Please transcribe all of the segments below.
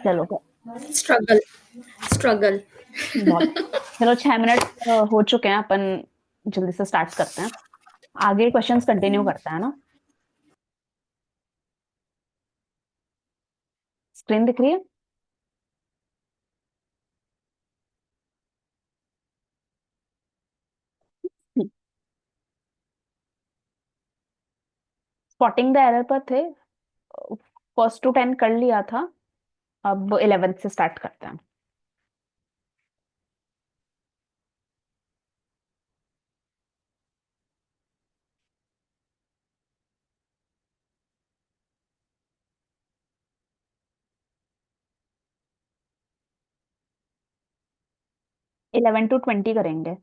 चलो struggle struggle. बहुत। चलो 6 मिनट हो चुके हैं, अपन जल्दी से स्टार्ट करते हैं। आगे क्वेश्चंस कंटिन्यू करते हैं ना। स्क्रीन दिख रही है? स्पॉटिंग द एरर पर थे। फर्स्ट टू 10 कर लिया था। अब 11th से स्टार्ट करते हैं। इलेवन टू 20 करेंगे।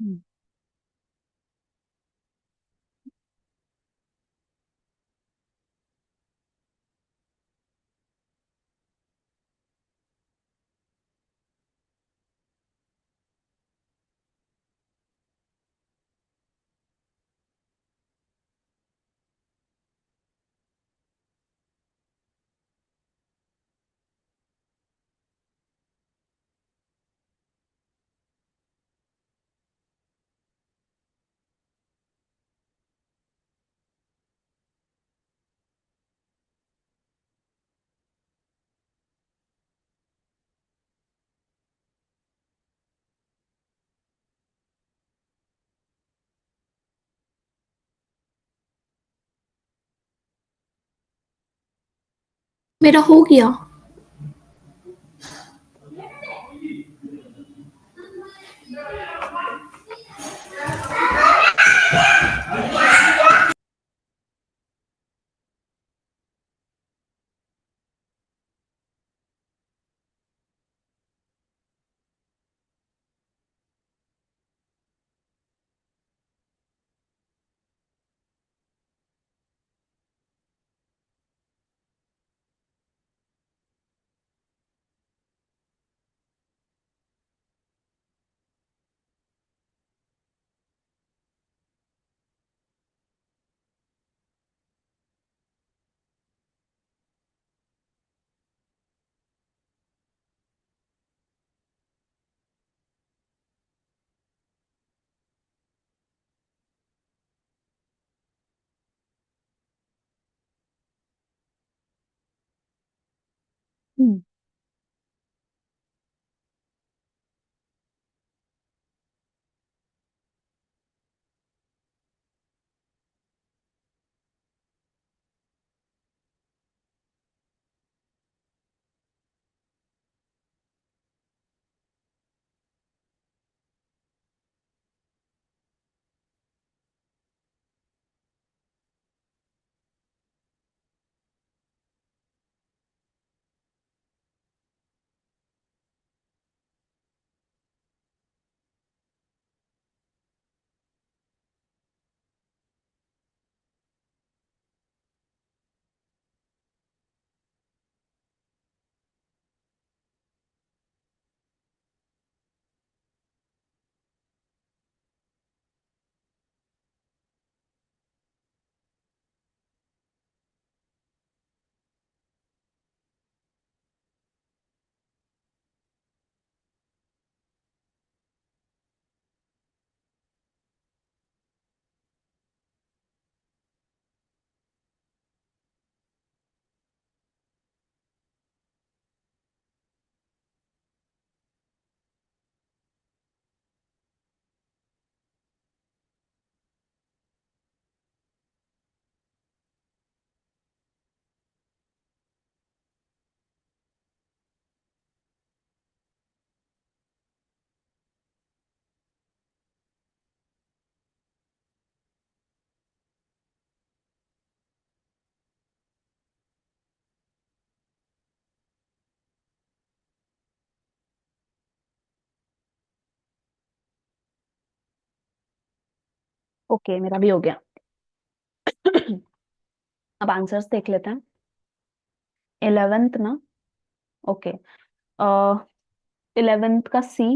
हम्म। मेरा हो गया। हम्म, ओके, मेरा भी हो गया। अब आंसर्स देख लेते हैं। 11th ना। ओके। 11th का सी,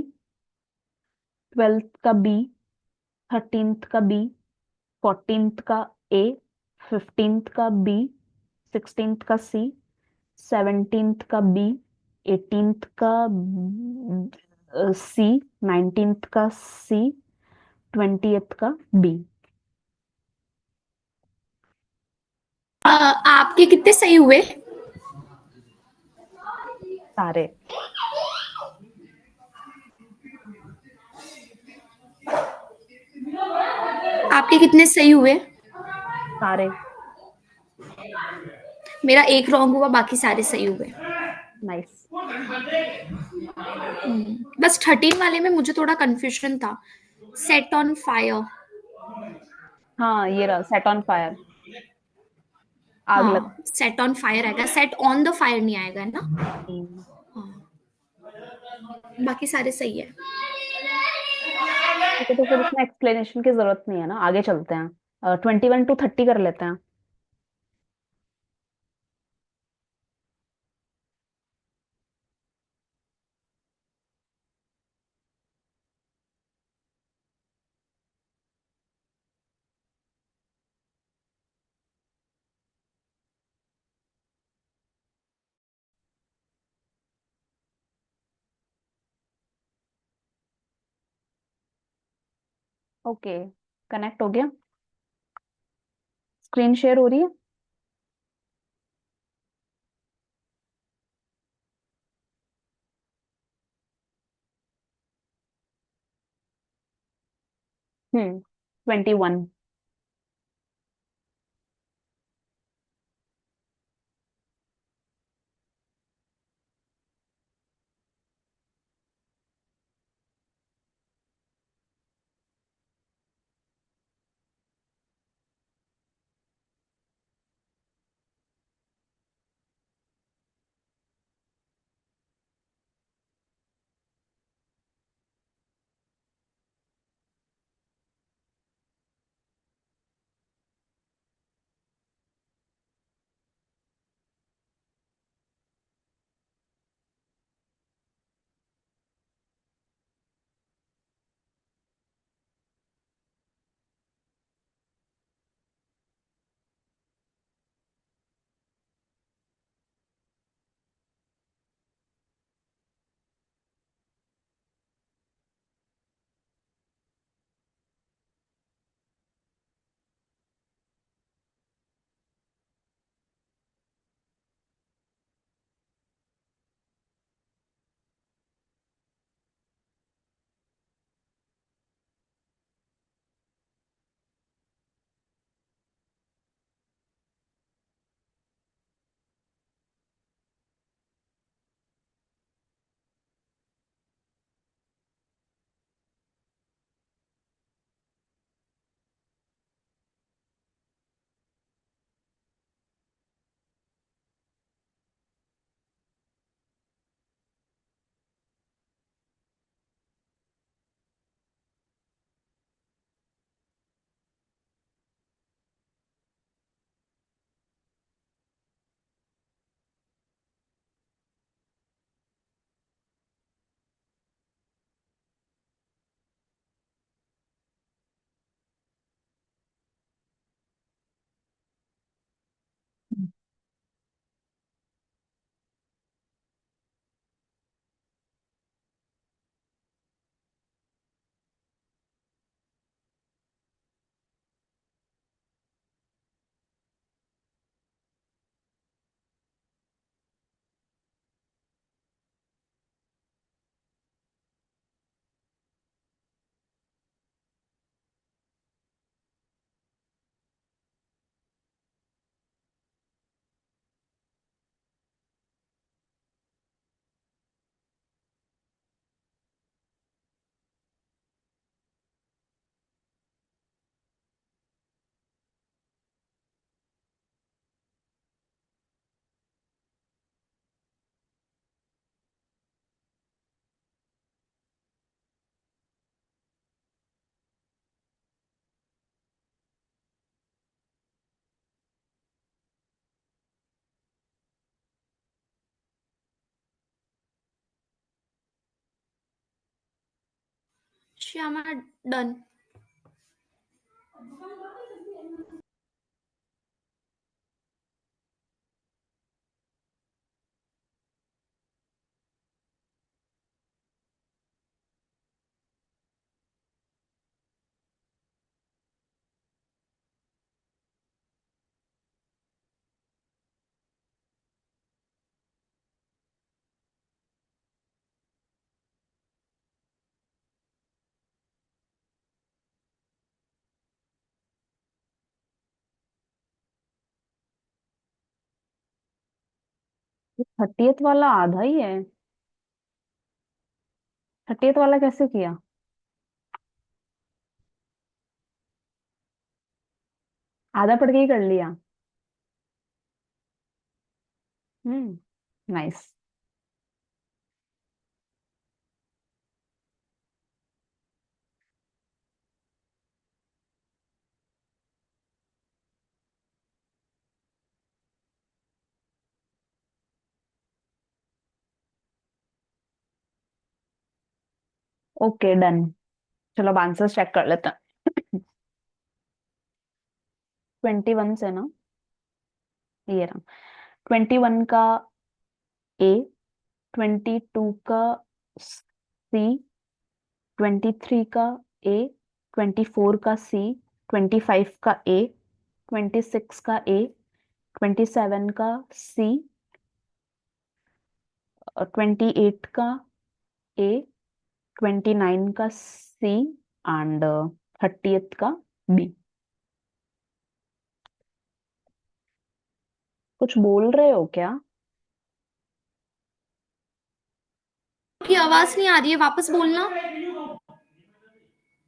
12th का बी, 13th का बी, 14th का ए, 15th का बी, 16th का सी, 17th का बी, 18th का सी, 19th का सी, 20th का बी। आपके कितने सही हुए? सारे। आपके कितने सही हुए? सारे। मेरा एक रॉन्ग हुआ, बाकी सारे सही हुए। नाइस। बस 13 वाले में मुझे थोड़ा कंफ्यूजन था। Set on fire. हाँ, ये रहा, सेट ऑन फायर। आग लग। हाँ, सेट ऑन फायर आएगा, सेट ऑन द फायर नहीं आएगा ना। हम्म, हाँ, बाकी सारे सही है। ठीक है, तो फिर इसमें एक्सप्लेनेशन की जरूरत नहीं है ना, आगे चलते हैं। 21 to 30 कर लेते हैं। ओके, कनेक्ट हो गया। स्क्रीन शेयर हो रही है। हम्म, 21। श्यामा, डन। 30th वाला आधा ही है। 30th वाला कैसे किया? आधा पढ़ के ही कर लिया। नाइस। Okay done. चलो अब आंसर चेक कर लेते हैं। 21 से ना, ये रहा। 21 का ए, 22 का सी, 23 का ए, 24 का सी, 25 का ए, 26 का ए, 27 का सी, 28 का ए, 29 का सी एंड 30th का बी। कुछ बोल रहे हो क्या? की आवाज नहीं आ रही है, वापस बोलना।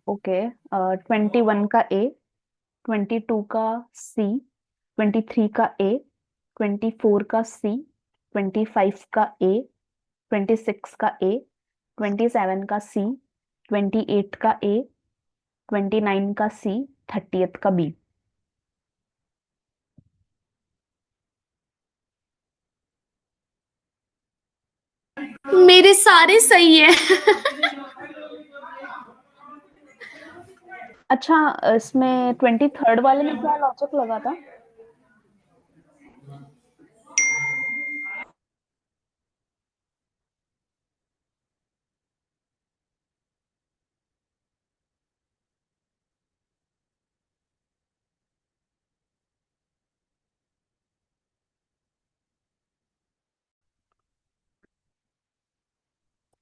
ओके। 21 का ए, 22 का सी, 23 का ए, 24 का सी, 25 का ए, 26 का ए, 27 का सी, 28 का ए, 29 का सी, 30th का बी। मेरे सारे सही है। अच्छा, इसमें 23rd वाले में क्या लॉजिक लगा था?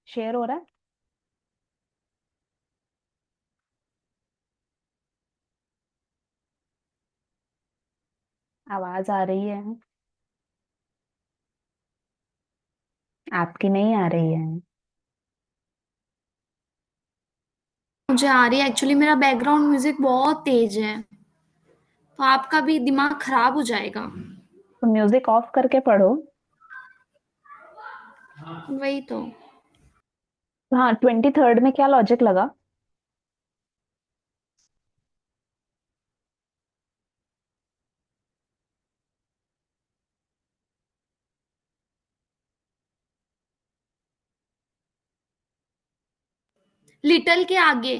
शेयर हो रहा है? आवाज आ रही है? आपकी नहीं आ रही है। मुझे आ रही है, एक्चुअली मेरा बैकग्राउंड म्यूजिक बहुत तेज है, तो आपका भी दिमाग खराब हो जाएगा। तो म्यूजिक ऑफ करके पढ़ो। वही तो। हाँ, 23rd में क्या लॉजिक लगा? लिटिल के आगे।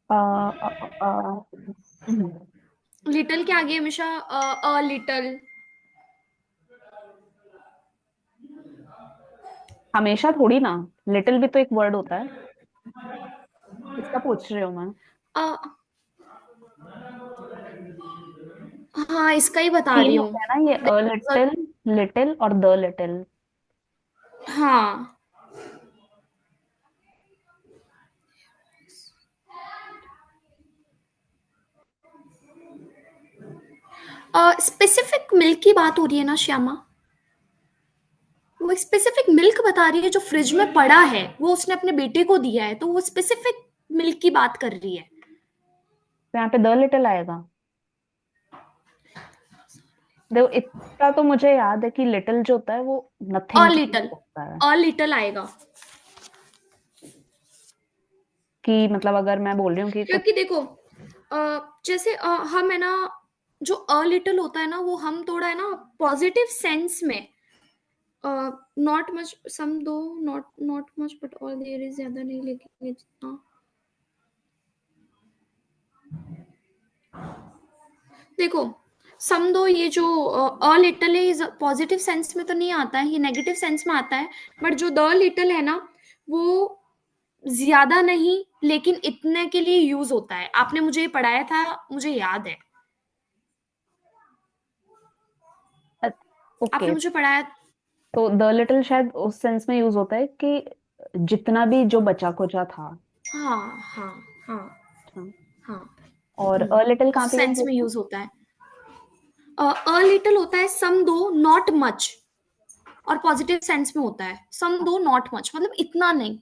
आ, आ, आ, आ, हम्म, लिटिल के आगे हमेशा अ लिटिल। हमेशा थोड़ी ना। लिटिल भी तो एक वर्ड होता है। इसका पूछ रही हूँ मैं। अ हाँ, इसका ही बता तीन रही हूँ। होते हैं ना ये, लिटिल, लिटिल और द लिटिल। हाँ। स्पेसिफिक मिल्क की बात हो रही है ना श्यामा? वो एक स्पेसिफिक मिल्क बता रही है जो फ्रिज में पड़ा है, वो उसने अपने बेटे को दिया है, तो वो स्पेसिफिक मिल्क की बात कर रही है। तो यहाँ पे द लिटिल आएगा। देखो, इतना तो मुझे याद है कि लिटिल जो होता है वो अ नथिंग के लिए लिटिल। होता है। अ लिटिल आएगा। कि मतलब अगर मैं बोल रही हूँ कि कुछ। क्योंकि देखो, जैसे हम है ना, जो अ लिटिल होता है ना, वो हम थोड़ा है ना पॉजिटिव सेंस में not much, some though, not not much but all there is, ज्यादा नहीं लेकिन ये जितना। देखो, सम दो ये जो अ लिटिल है पॉजिटिव सेंस में तो नहीं आता है, ये नेगेटिव सेंस में आता है। बट जो द लिटिल है ना, वो ज्यादा नहीं लेकिन इतने के लिए यूज होता है। आपने मुझे ये पढ़ाया था, मुझे याद है। आपने ओके, मुझे पढ़ाया। तो द लिटिल शायद उस सेंस में यूज होता है कि जितना भी जो बचा कुचा था। हाँ हाँ हाँ अच्छा। हाँ। और अ लिटिल कहाँ उस पे यूज सेंस में होता है? यूज होता है। अ लिटिल होता है सम दो नॉट मच, और पॉजिटिव सेंस में होता है सम दो नॉट मच, मतलब इतना नहीं।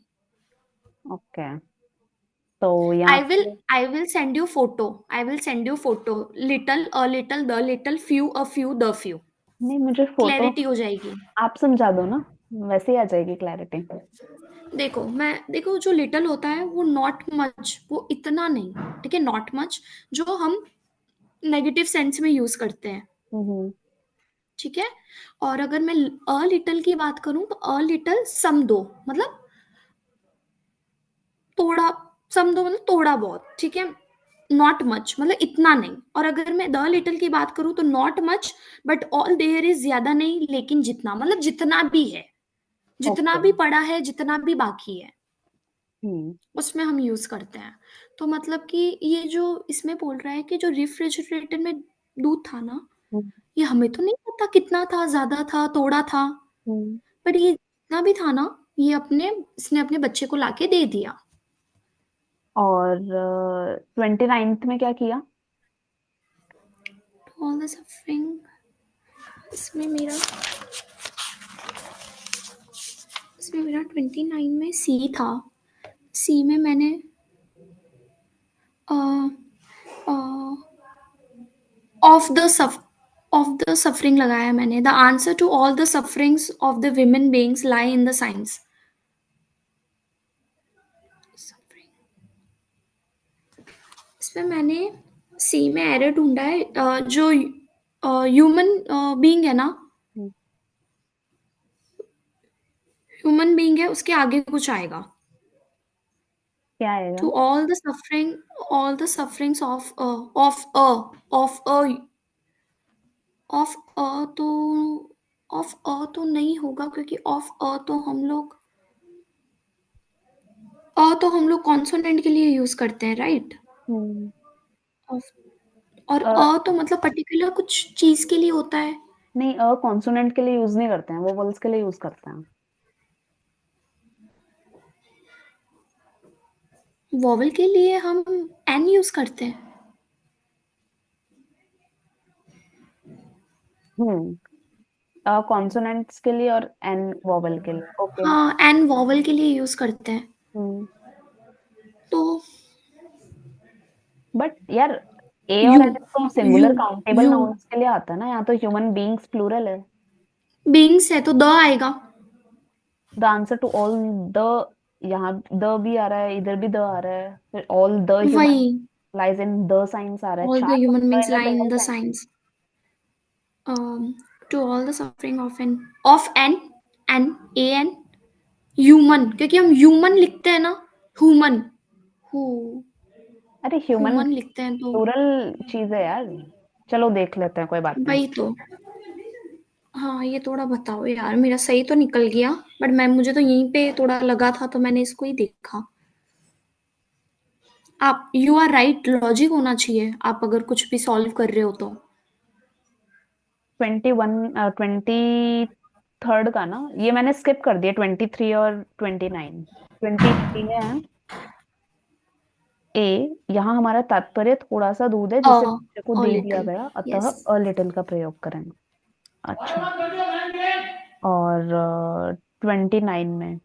ओके, तो यहाँ I will pay I will send you photo, I will send you photo. Little, a little, the little, few, a few, the few. नहीं, मुझे फोटो क्लैरिटी हो जाएगी। आप समझा दो ना, वैसे ही आ जाएगी क्लैरिटी। देखो जो लिटल होता है वो नॉट मच, वो इतना नहीं। ठीक है, नॉट मच जो हम नेगेटिव सेंस में यूज करते हैं। हम्म। ठीक है। और अगर मैं अ लिटल की बात करूं तो अ लिटल सम दो, मतलब थोड़ा, सम दो मतलब थोड़ा बहुत। ठीक है, नॉट मच मतलब इतना नहीं। और अगर मैं द लिटिल की बात करूं तो not much but all there is, ज्यादा नहीं लेकिन जितना, मतलब जितना भी है, जितना ओके। भी पड़ा है, जितना भी बाकी है, हम्म। उसमें हम यूज करते हैं। तो मतलब कि ये जो इसमें बोल रहा है कि जो रेफ्रिजरेटर में दूध था ना, हम्म। ये हमें तो नहीं पता कितना था, ज्यादा था, थोड़ा था। हम्म। बट ये जितना भी था ना, ये इसने अपने बच्चे को लाके दे दिया। और 29th में क्या किया? ऑल द सफरिंग, इसमें मेरा इसमें मेरा 29 में सी था। सी में मैंने of the suff of the suffering लगाया मैंने। The answer to all the sufferings of the women beings lie in the science. इसमें मैंने सी में एरर ढूंढा है। जो ह्यूमन बीइंग है ना, हम्म, ह्यूमन बीइंग है, उसके आगे कुछ आएगा। क्या आएगा? To all the sufferings of a, तो ऑफ अ तो नहीं होगा, क्योंकि ऑफ अ तो हम लोग, अ तो हम लोग कॉन्सोनेंट के लिए यूज करते हैं, राइट। हम्म। ऑफ, और अ, अ तो मतलब पर्टिकुलर कुछ चीज के लिए होता है। नहीं, कॉन्सोनेंट के लिए यूज नहीं करते हैं, वो वोवल्स के लिए यूज करते हैं। वॉवल के लिए हम एन यूज करते हैं। हम्म। कॉन्सोनेंट्स के लिए और एन वोवेल के लिए, ओके। हाँ, एन वॉवल के लिए यूज करते हैं। हम्म। तो बट यार, ए और यू एन तो you singular countable you nouns के लिए आता है ना, यहाँ तो ह्यूमन बीइंग्स प्लूरल है। बीइंग्स है तो द आएगा। The answer to all the, यहाँ द भी आ रहा है, इधर भी द आ रहा है, फिर ऑल द ह्यूमन वही, लाइज इन द साइंस आ रहा है, ऑल द चार human the beings in the lie in single the sense. Science. To all the suffering of an a an, human, क्योंकि हम ह्यूमन लिखते हैं ना, ह्यूमन, हु अरे ह्यूमन ह्यूमन लिखते हैं तो प्लूरल चीज है यार। चलो देख लेते हैं, कोई बात नहीं। वही तो। हाँ, ये थोड़ा बताओ यार, मेरा सही तो निकल गया, बट मैं मुझे तो यहीं पे थोड़ा लगा था तो मैंने इसको ही देखा। आप, यू आर राइट, लॉजिक होना चाहिए आप अगर कुछ भी सॉल्व कर रहे हो तो। 21, 23rd का ना, ये मैंने स्किप कर दिया, 23 और 29। 23 में है ए। यहाँ हमारा तात्पर्य थोड़ा सा दूध है अ जिसे बच्चे को दे दिया लिटिल, गया, अतः यस। अ लिटिल का प्रयोग करेंगे। अच्छा। और 29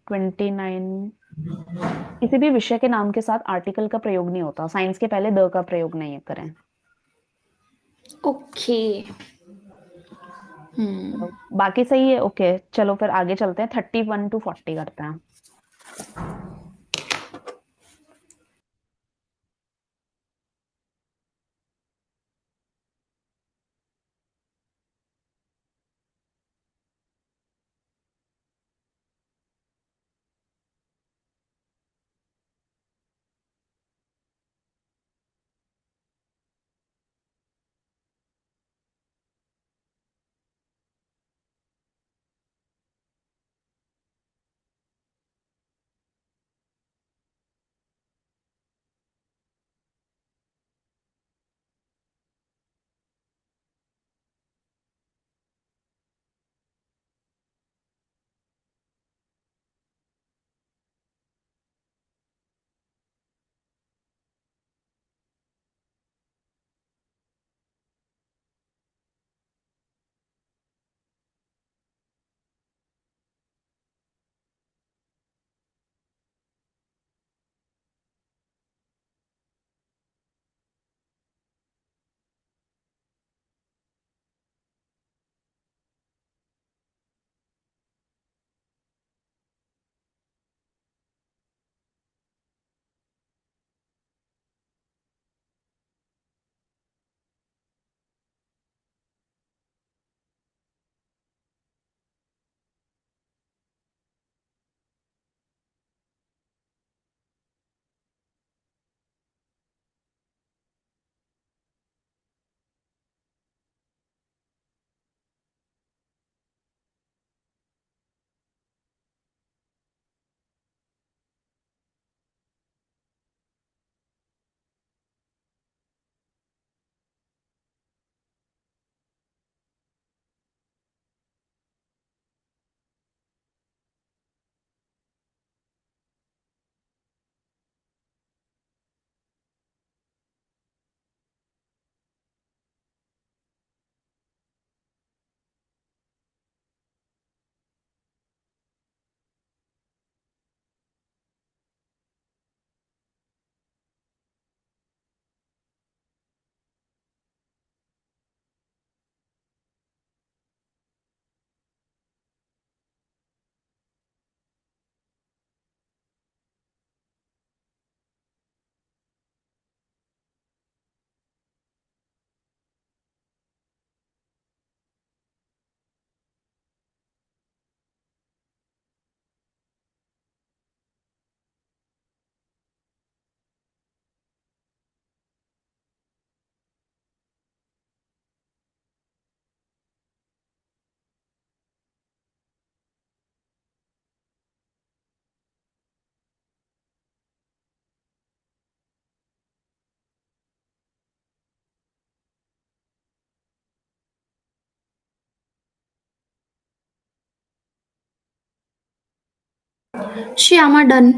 किसी भी विषय के नाम के साथ आर्टिकल का प्रयोग नहीं होता, साइंस के पहले द का प्रयोग नहीं करें। ओके। तो बाकी सही है, ओके। चलो फिर आगे चलते हैं, 31 to 40 करते हैं। श्यामा डन।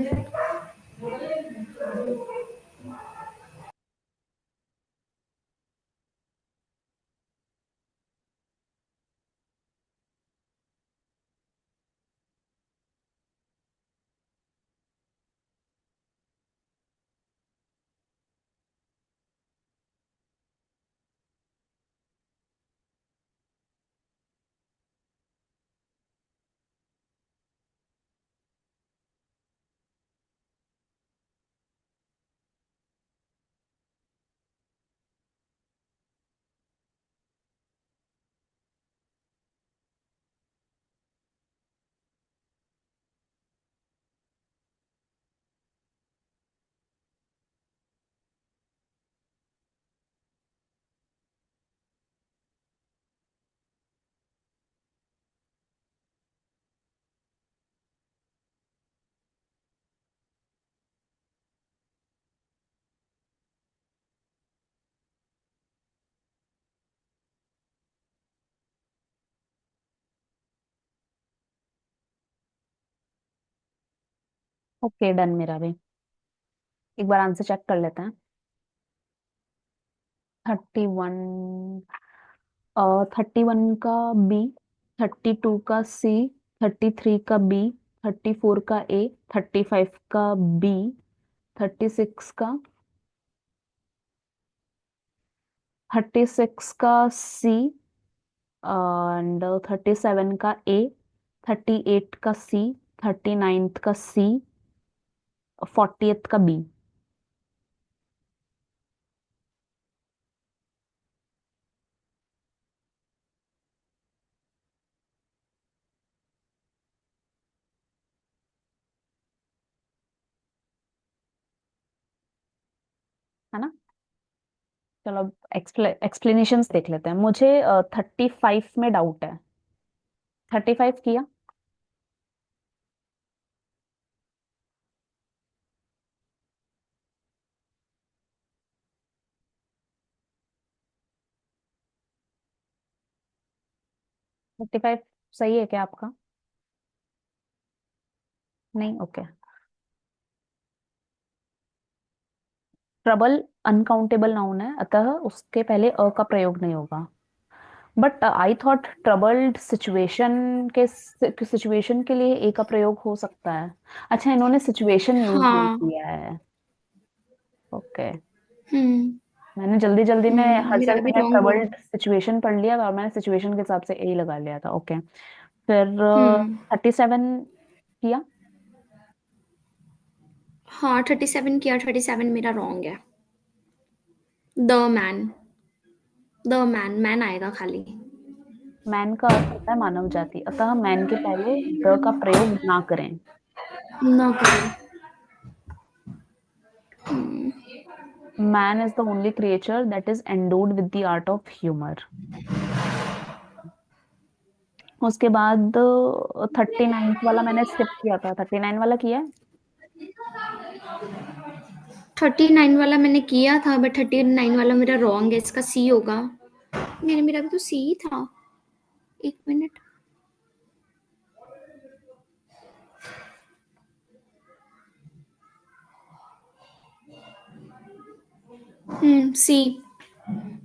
ओके, डन मेरा भी। एक बार आंसर चेक कर लेते हैं। 31, 31 का बी, 32 का सी, 33 का बी, 34 का ए, 35 का बी, 36 का 36 का सी, एंड 37 का ए, 38 का सी, 39 का सी, 40th का बी। है ना? चलो अब एक्सप्लेनेशंस देख लेते हैं। मुझे 35 में डाउट है। 35 किया। 35 सही है क्या आपका? नहीं, ओके। ट्रबल अनकाउंटेबल नाउन है, अतः उसके पहले अ का प्रयोग नहीं होगा। But I thought troubled situation के लिए ए का प्रयोग हो सकता है। अच्छा, इन्होंने सिचुएशन यूज नहीं हाँ। किया है। ओके। हम्म। मैंने जल्दी जल्दी में हर मेरा जगह भी मैंने रॉन्ग हुआ। ट्रबल्ड सिचुएशन पढ़ लिया और मैंने सिचुएशन के हिसाब से ए लगा लिया था। ओके। फिर हम्म। 37 किया। हाँ 37 किया, 37 मेरा रॉन्ग है। The man. The man, man आएगा खाली। मैन का अर्थ होता है मानव जाति, अतः मैन के पहले द का प्रयोग ना करें। ना करो। Man is the only creature that is endowed with the art of humour. उसके बाद 39 वाला मैंने स्किप किया था। 39 वाला किया है। 39 वाला मैंने किया था, बट 39 वाला मेरा रॉन्ग है, इसका सी होगा। मेरा भी तो सी ही था। एक मिनट। सी।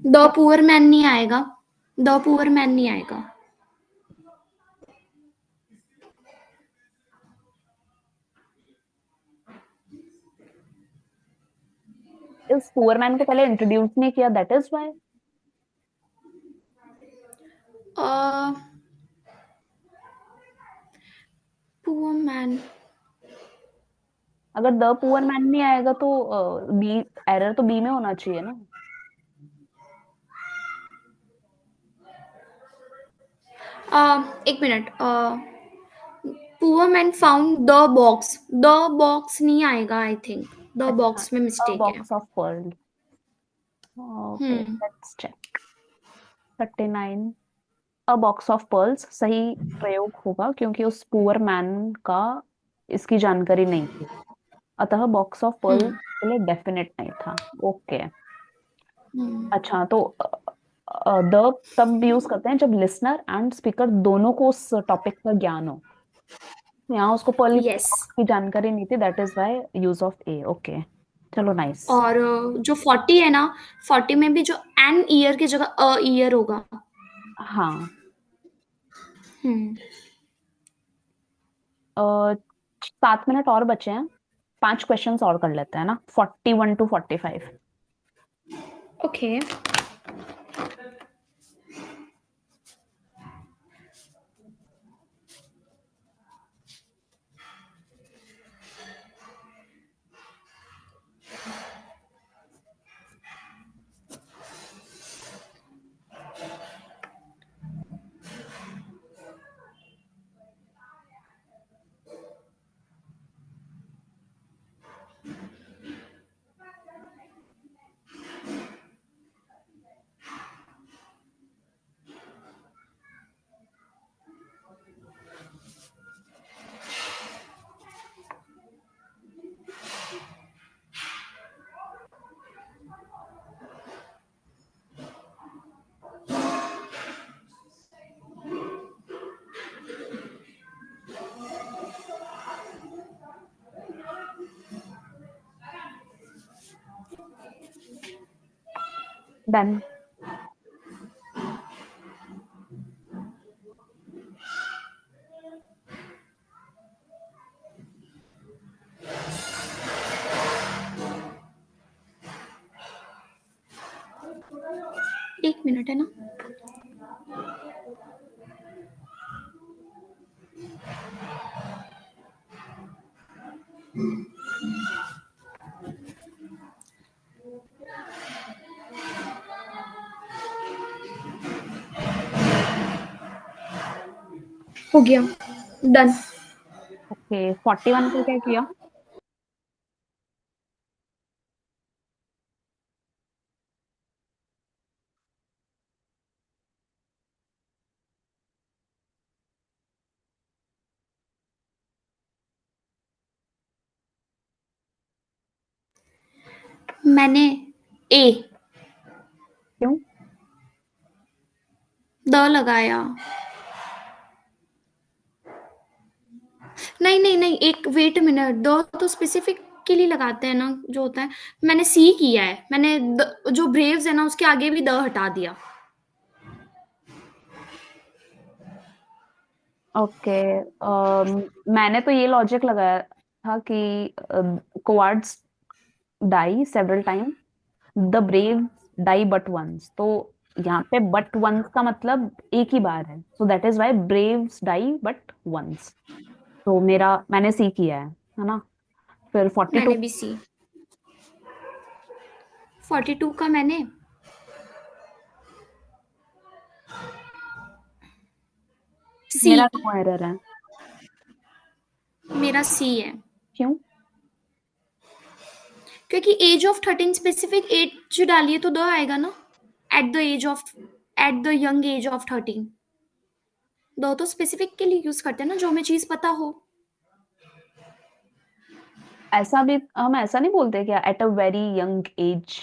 द पुअर मैन नहीं आएगा। द पुअर मैन नहीं आएगा। इस पुअर मैन को पहले इंट्रोड्यूस नहीं किया, that is why. Poor man. अगर द पुअर मैन नहीं आएगा तो बी, एरर तो बी में होना चाहिए ना। एक मिनट। Poor man found the box. The box नहीं आएगा, आई थिंक द अच्छा, बॉक्स में मिस्टेक है। Box of pearl. Okay, hmm. Let's check. 39, a box of pearls सही प्रयोग होगा क्योंकि उस पुअर मैन का इसकी जानकारी नहीं थी, अतः बॉक्स ऑफ पर्ल हम्म। के लिए डेफिनेट नहीं था। ओके। हम्म। अच्छा, तो द तब यूज करते हैं जब लिसनर एंड स्पीकर दोनों को उस टॉपिक का ज्ञान हो। यहाँ उसको पॉलिटिक्स यस। की जानकारी नहीं थी, that is why use of a. Okay, चलो नाइस। और जो 40 है ना, 40 में भी जो एन ईयर की जगह अ ईयर होगा। हाँ। हम्म। 7 मिनट और बचे हैं, 5 क्वेश्चंस और कर लेते हैं ना, 41 to 45। ओके। डन। एक मिनट है ना। हो गया, डन। ओके, 41 का क्या किया? मैंने ए क्यों? द लगाया। नहीं नहीं नहीं, एक वेट मिनट, द तो स्पेसिफिक के लिए लगाते हैं ना जो होता है। मैंने सी किया है, मैंने जो ब्रेव्स है ना उसके आगे भी द हटा दिया। ओके, मैंने तो ये लॉजिक लगाया था कि cowards die several times, the brave die but once, तो यहाँ पे बट वंस का मतलब एक ही बार है, so that is why braves die but once. तो मेरा, मैंने सी किया है ना। फिर 42। मैंने भी सी। 42 का मैंने सी। मेरा नो एरर है। मेरा सी है। क्यों? क्योंकि एज ऑफ 13 स्पेसिफिक एज डालिए तो द आएगा ना। At the age of, at the young age of 13। The तो स्पेसिफिक के लिए यूज करते हैं ना, जो हमें चीज पता हो। ऐसा भी हम ऐसा नहीं बोलते क्या, at a very young age?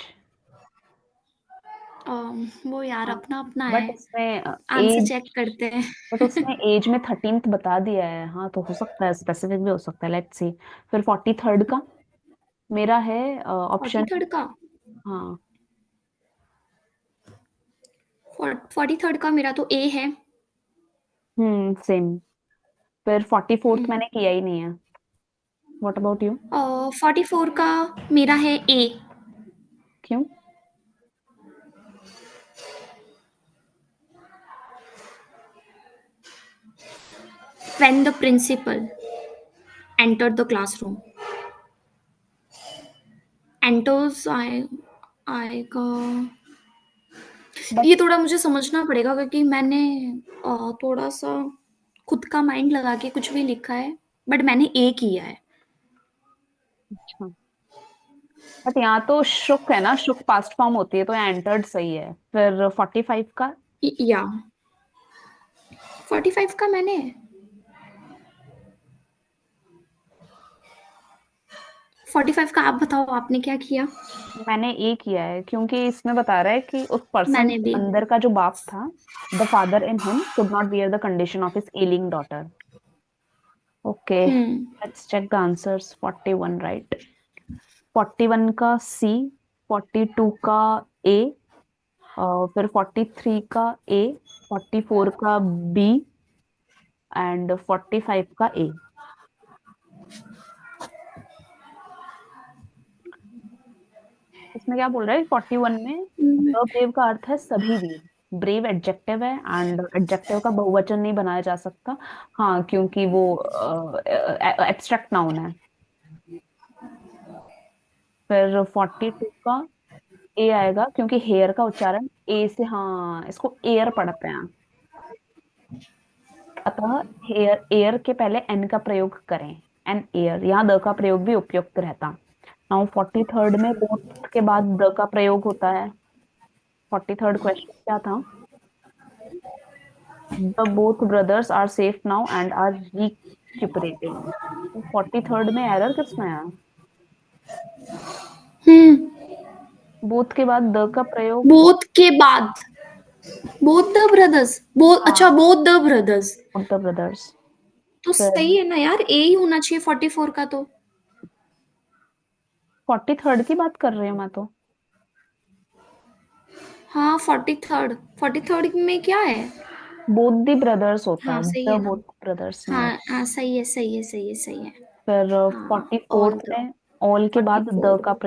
वो यार अपना अपना बट है। उसमें आंसर एज, चेक करते हैं। बट उसने एज में 13th बता दिया है, हाँ तो हो सकता है, स्पेसिफिक भी हो सकता है, लेट्स सी। फिर 43rd का मेरा है फोर्टी ऑप्शन। थर्ड का। हाँ। 43rd का मेरा तो ए है। सेम। फिर 44th मैंने किया ही नहीं है। What about you? 44 का मेरा है ए। क्यों? When the principal entered the classroom, enters आएगा। बट ये थोड़ा मुझे समझना पड़ेगा क्योंकि मैंने थोड़ा सा खुद का माइंड लगा के कुछ भी लिखा है, बट मैंने ए किया है। अच्छा, बट यहाँ तो शुक है ना, शुक पास्ट फॉर्म होती है, तो यहाँ एंटर्ड सही है। फिर 45 का? या 45 का मैंने 45 का आप बताओ आपने क्या किया। मैंने ए किया है, क्योंकि इसमें बता रहा है कि उस पर्सन मैंने के भी। अंदर का जो बाप था, the father in him could not bear the condition of his ailing daughter. Okay, let's check the answers. 41 right. 41 का सी, 42 का ए, फिर 43 का ए, 44 का बी एंड 45 का ए। इसमें क्या बोल रहा है? 41 में द ब्रेव का अर्थ है सभी वीर। ब्रेव एडजेक्टिव है एंड एडजेक्टिव का बहुवचन नहीं बनाया जा सकता। हाँ, क्योंकि वो एब्स्ट्रैक्ट नाउन है। फिर 42 का ए आएगा, क्योंकि हेयर का उच्चारण ए से, हाँ इसको एयर पढ़ते हैं। अतः हेयर, एयर के पहले एन का प्रयोग करें। एन एयर, यहाँ द का प्रयोग भी उपयुक्त रहता। नाउ 43rd में बोथ के बाद द का प्रयोग होता है। 43rd क्वेश्चन क्या था? The both brothers are safe now and are recuperating. तो 43rd में एरर किसमें है? बोथ के बाद द का प्रयोग। बोथ के बाद, बोथ द ब्रदर्स, बोथ, अच्छा हाँ, both the brothers. Both the brothers. तो फिर सही है ना यार, ए ही होना चाहिए 44 का तो। 43rd की बात कर रही हूँ मैं तो। हाँ 43rd, 43rd में क्या है? बोथ द ब्रदर्स होता हाँ है, सही द है ना। बोथ ब्रदर्स नहीं हाँ होता। हाँ सही है, सही है, सही है, सही है। फिर हाँ, 44th ऑल द, में ऑल के बाद द 44। का